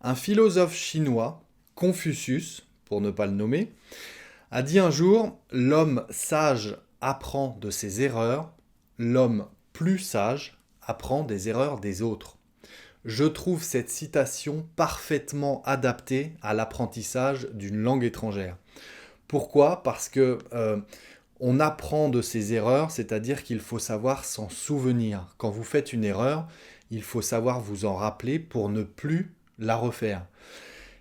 Un philosophe chinois, Confucius, pour ne pas le nommer, a dit un jour « L'homme sage apprend de ses erreurs, l'homme plus sage apprend des erreurs des autres ». Je trouve cette citation parfaitement adaptée à l'apprentissage d'une langue étrangère. Pourquoi ? Parce que on apprend de ses erreurs, c'est-à-dire qu'il faut savoir s'en souvenir. Quand vous faites une erreur, il faut savoir vous en rappeler pour ne plus la refaire.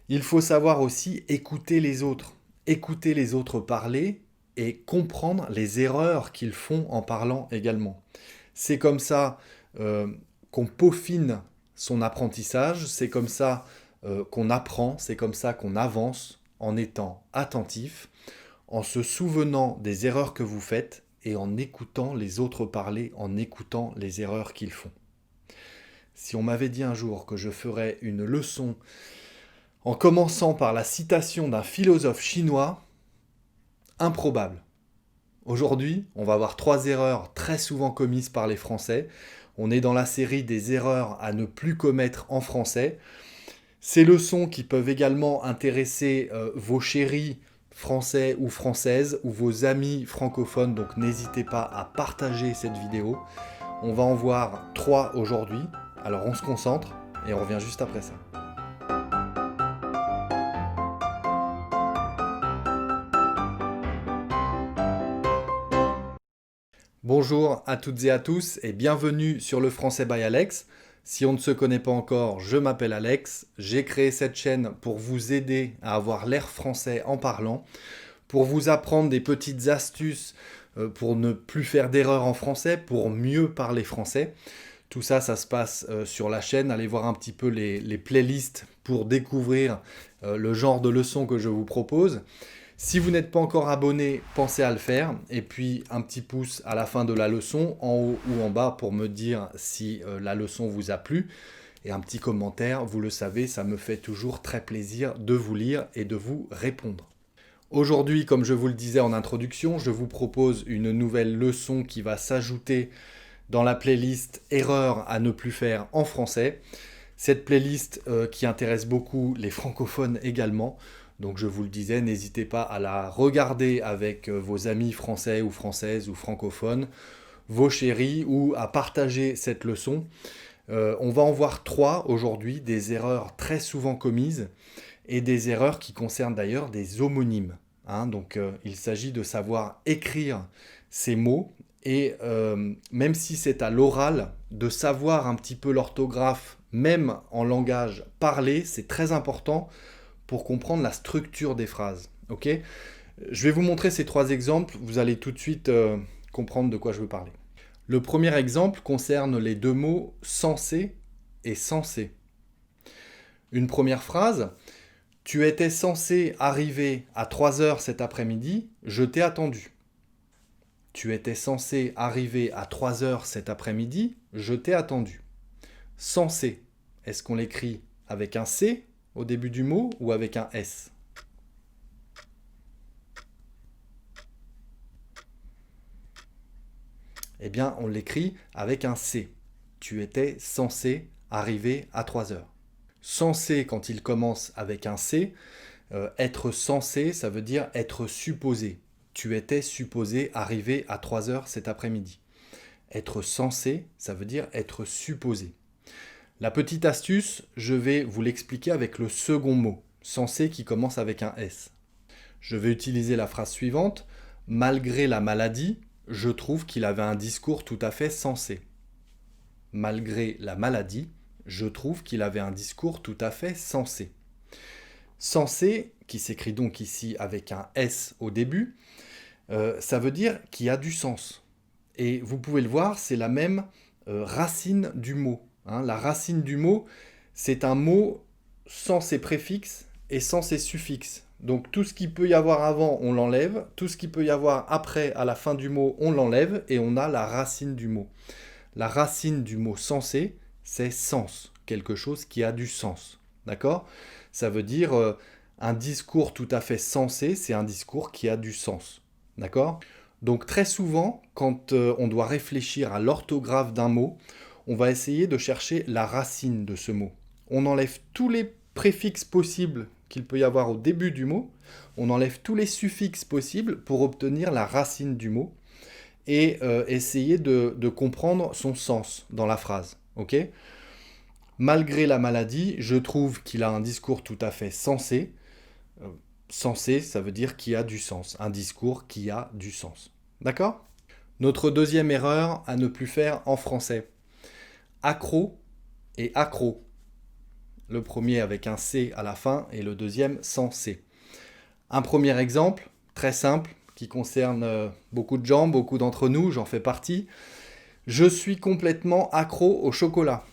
Il faut savoir aussi écouter les autres parler et comprendre les erreurs qu'ils font en parlant également. C'est comme ça qu'on peaufine son apprentissage, c'est comme ça qu'on apprend, c'est comme ça qu'on avance en étant attentif, en se souvenant des erreurs que vous faites et en écoutant les autres parler, en écoutant les erreurs qu'ils font. Si on m'avait dit un jour que je ferais une leçon en commençant par la citation d'un philosophe chinois, improbable. Aujourd'hui, on va voir 3 erreurs très souvent commises par les Français. On est dans la série des erreurs à ne plus commettre en français. Ces leçons qui peuvent également intéresser vos chéris français ou françaises ou vos amis francophones, donc n'hésitez pas à partager cette vidéo. On va en voir 3 aujourd'hui, alors on se concentre et on revient juste après ça. Bonjour à toutes et à tous et bienvenue sur le Français by Alex. Si on ne se connaît pas encore, je m'appelle Alex. J'ai créé cette chaîne pour vous aider à avoir l'air français en parlant, pour vous apprendre des petites astuces pour ne plus faire d'erreurs en français, pour mieux parler français. Tout ça, ça se passe sur la chaîne. Allez voir un petit peu les playlists pour découvrir le genre de leçons que je vous propose. Si vous n'êtes pas encore abonné, pensez à le faire. Et puis un petit pouce à la fin de la leçon, en haut ou en bas, pour me dire si la leçon vous a plu. Et un petit commentaire, vous le savez, ça me fait toujours très plaisir de vous lire et de vous répondre. Aujourd'hui, comme je vous le disais en introduction, je vous propose une nouvelle leçon qui va s'ajouter dans la playlist « Erreurs à ne plus faire en français ». Cette playlist qui intéresse beaucoup les francophones également. Donc je vous le disais, n'hésitez pas à la regarder avec vos amis français ou françaises ou francophones, vos chéris, ou à partager cette leçon. On va en voir 3 aujourd'hui, des erreurs très souvent commises et des erreurs qui concernent d'ailleurs des homonymes. Donc il s'agit de savoir écrire ces mots et même si c'est à l'oral, de savoir un petit peu l'orthographe, même en langage parlé, c'est très important pour comprendre la structure des phrases. Okay ? Je vais vous montrer ces 3 exemples, vous allez tout de suite comprendre de quoi je veux parler. Le premier exemple concerne les 2 mots censé et censé. Une première phrase, tu étais censé arriver à 3 heures cet après-midi, je t'ai attendu. Tu étais censé arriver à 3 heures cet après-midi, je t'ai attendu. Censé, est-ce qu'on l'écrit avec un C au début du mot ou avec un S ? Eh bien, on l'écrit avec un C. Tu étais censé arriver à 3 heures. Censé, quand il commence avec un C, être censé, ça veut dire être supposé. Tu étais supposé arriver à 3 heures cet après-midi. Être censé, ça veut dire être supposé. La petite astuce, je vais vous l'expliquer avec le second mot, censé qui commence avec un S. Je vais utiliser la phrase suivante. Malgré la maladie, je trouve qu'il avait un discours tout à fait sensé. Malgré la maladie, je trouve qu'il avait un discours tout à fait sensé. Sensé, qui s'écrit donc ici avec un S au début, ça veut dire qu'il a du sens. Et vous pouvez le voir, c'est la même racine du mot. La racine du mot, c'est un mot sans ses préfixes et sans ses suffixes. Donc tout ce qu'il peut y avoir avant, on l'enlève. Tout ce qu'il peut y avoir après, à la fin du mot, on l'enlève. Et on a la racine du mot. La racine du mot censé, c'est sens. Quelque chose qui a du sens. D'accord ? Ça veut dire un discours tout à fait sensé, c'est un discours qui a du sens. D'accord ? Donc très souvent, quand on doit réfléchir à l'orthographe d'un mot, on va essayer de chercher la racine de ce mot. On enlève tous les préfixes possibles qu'il peut y avoir au début du mot, on enlève tous les suffixes possibles pour obtenir la racine du mot et essayer de comprendre son sens dans la phrase. Ok ? Malgré la maladie, je trouve qu'il a un discours tout à fait sensé. Sensé, ça veut dire qui a du sens. Un discours qui a du sens. D'accord ? Notre deuxième erreur à ne plus faire en français. Accro et accro. Le premier avec un C à la fin et le deuxième sans C. Un premier exemple, très simple, qui concerne beaucoup de gens, beaucoup d'entre nous, j'en fais partie. Je suis complètement accro au chocolat.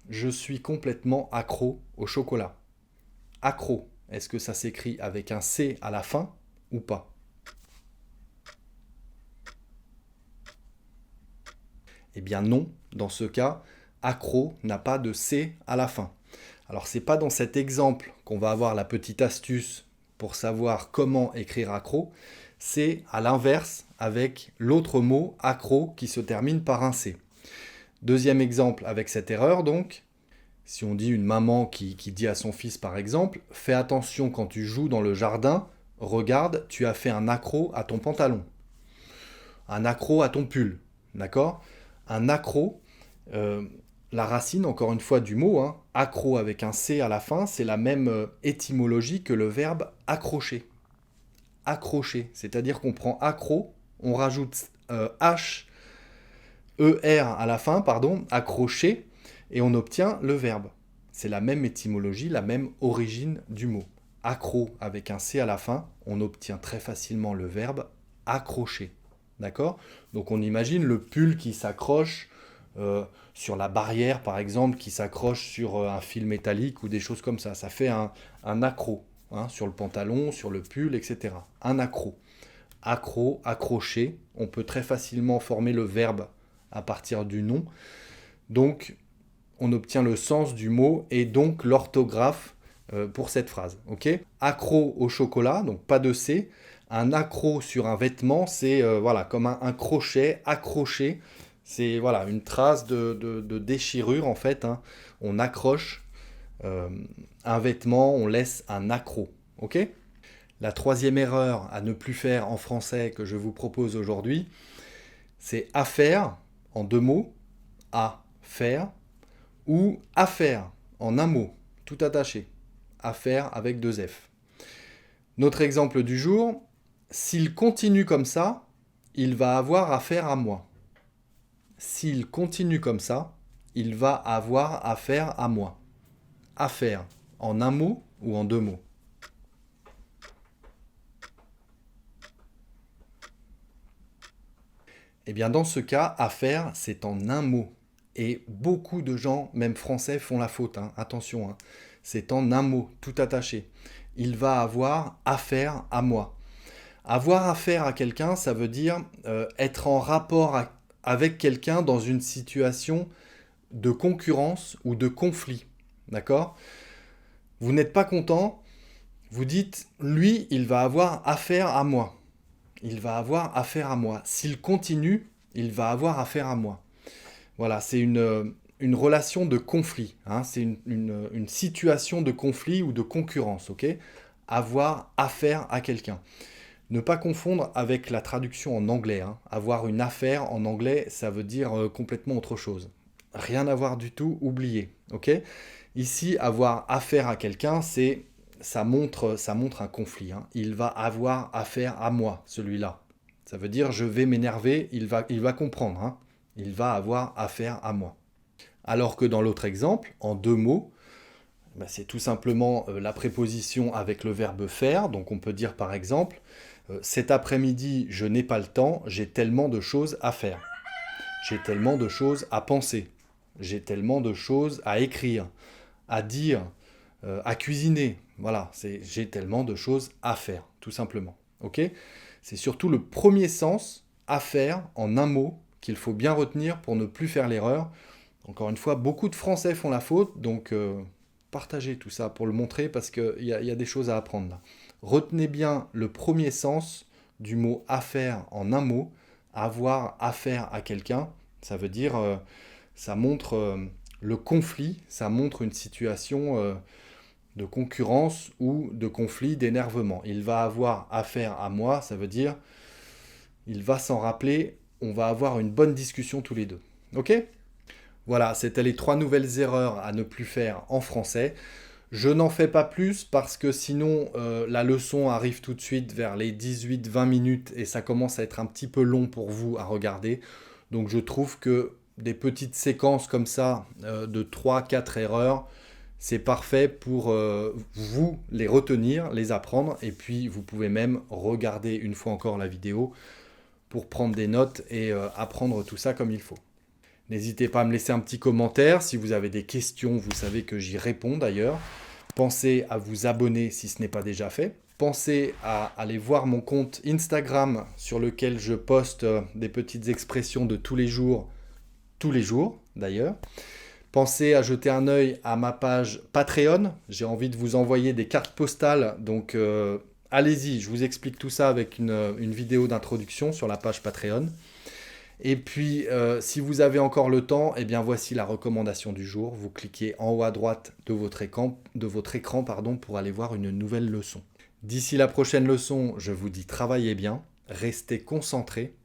Je suis complètement accro au chocolat. Accro, est-ce que ça s'écrit avec un C à la fin ou pas ? Eh bien non, dans ce cas, accro n'a pas de C à la fin. Alors c'est pas dans cet exemple qu'on va avoir la petite astuce pour savoir comment écrire accro, c'est à l'inverse avec l'autre mot accro qui se termine par un C. Deuxième exemple avec cette erreur donc, si on dit une maman qui dit à son fils par exemple, fais attention quand tu joues dans le jardin, regarde, tu as fait un accro à ton pantalon, un accro à ton pull, d'accord ? Un accro, la racine, encore une fois, du mot, hein, accro avec un C à la fin, c'est la même étymologie que le verbe accrocher. Accrocher, c'est-à-dire qu'on prend accro, on rajoute H, ER à la fin, pardon, accrocher, et on obtient le verbe. C'est la même étymologie, la même origine du mot. Accro avec un C à la fin, on obtient très facilement le verbe accrocher. D'accord ? Donc on imagine le pull qui s'accroche sur la barrière, par exemple, qui s'accroche sur un fil métallique ou des choses comme ça. Ça fait un accro, hein, sur le pantalon, sur le pull, etc. Un accro. Accro, accrocher. On peut très facilement former le verbe à partir du nom. Donc, on obtient le sens du mot et donc l'orthographe pour cette phrase. Okay ? Accro au chocolat, donc pas de C. Un accro sur un vêtement, c'est voilà, comme un crochet, accroché. C'est voilà, une trace de déchirure en fait. Hein. On accroche un vêtement, on laisse un accro. Ok ? La troisième erreur à ne plus faire en français que je vous propose aujourd'hui, c'est affaire en deux mots, à faire, ou affaire en un mot, tout attaché, affaire avec deux F. Notre exemple du jour, s'il continue comme ça, il va avoir affaire à moi. S'il continue comme ça, il va avoir affaire à moi. Affaire en un mot ou en deux mots. Eh bien dans ce cas, affaire, c'est en un mot. Et beaucoup de gens, même français, font la faute. Hein. Attention, hein. C'est en un mot, tout attaché. Il va avoir affaire à moi. Avoir affaire à quelqu'un, ça veut dire être en rapport avec quelqu'un dans une situation de concurrence ou de conflit. D'accord ? Vous n'êtes pas content, vous dites, lui, il va avoir affaire à moi. Il va avoir affaire à moi. S'il continue, il va avoir affaire à moi. Voilà, c'est une relation de conflit. Hein, c'est une situation de conflit ou de concurrence. Ok ? Avoir affaire à quelqu'un. Ne pas confondre avec la traduction en anglais. Hein. Avoir une affaire en anglais, ça veut dire complètement autre chose. Rien à voir du tout, oubliez. Ok ? Ici, avoir affaire à quelqu'un, ça montre un conflit. Hein. Il va avoir affaire à moi, celui-là. Ça veut dire je vais m'énerver, il va comprendre. Hein. Il va avoir affaire à moi. Alors que dans l'autre exemple, en deux mots, c'est tout simplement la préposition avec le verbe faire. Donc on peut dire par exemple, cet après-midi, je n'ai pas le temps, j'ai tellement de choses à faire. J'ai tellement de choses à penser. J'ai tellement de choses à écrire, à dire, à cuisiner. Voilà, j'ai tellement de choses à faire, tout simplement. Ok ? C'est surtout le premier sens, à faire, en un mot, qu'il faut bien retenir pour ne plus faire l'erreur. Encore une fois, beaucoup de Français font la faute, donc partagez tout ça pour le montrer parce qu'il y a des choses à apprendre là. Retenez bien le premier sens du mot affaire en un mot, avoir affaire à quelqu'un, ça veut dire, ça montre le conflit, ça montre une situation de concurrence ou de conflit, d'énervement. Il va avoir affaire à moi, ça veut dire il va s'en rappeler, on va avoir une bonne discussion tous les deux. Ok ? Voilà, c'était les 3 nouvelles erreurs à ne plus faire en français. Je n'en fais pas plus parce que sinon la leçon arrive tout de suite vers les 18-20 minutes et ça commence à être un petit peu long pour vous à regarder. Donc je trouve que des petites séquences comme ça de 3-4 erreurs, c'est parfait pour vous les retenir, les apprendre et puis vous pouvez même regarder une fois encore la vidéo pour prendre des notes et apprendre tout ça comme il faut. N'hésitez pas à me laisser un petit commentaire. Si vous avez des questions, vous savez que j'y réponds d'ailleurs. Pensez à vous abonner si ce n'est pas déjà fait. Pensez à aller voir mon compte Instagram sur lequel je poste des petites expressions de tous les jours d'ailleurs. Pensez à jeter un œil à ma page Patreon. J'ai envie de vous envoyer des cartes postales, donc allez-y, je vous explique tout ça avec une vidéo d'introduction sur la page Patreon. Et puis, si vous avez encore le temps, eh bien voici la recommandation du jour. Vous cliquez en haut à droite de votre écran, pour aller voir une nouvelle leçon. D'ici la prochaine leçon, je vous dis travaillez bien, restez concentrés,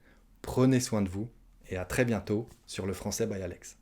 prenez soin de vous et à très bientôt sur le Français by Alex.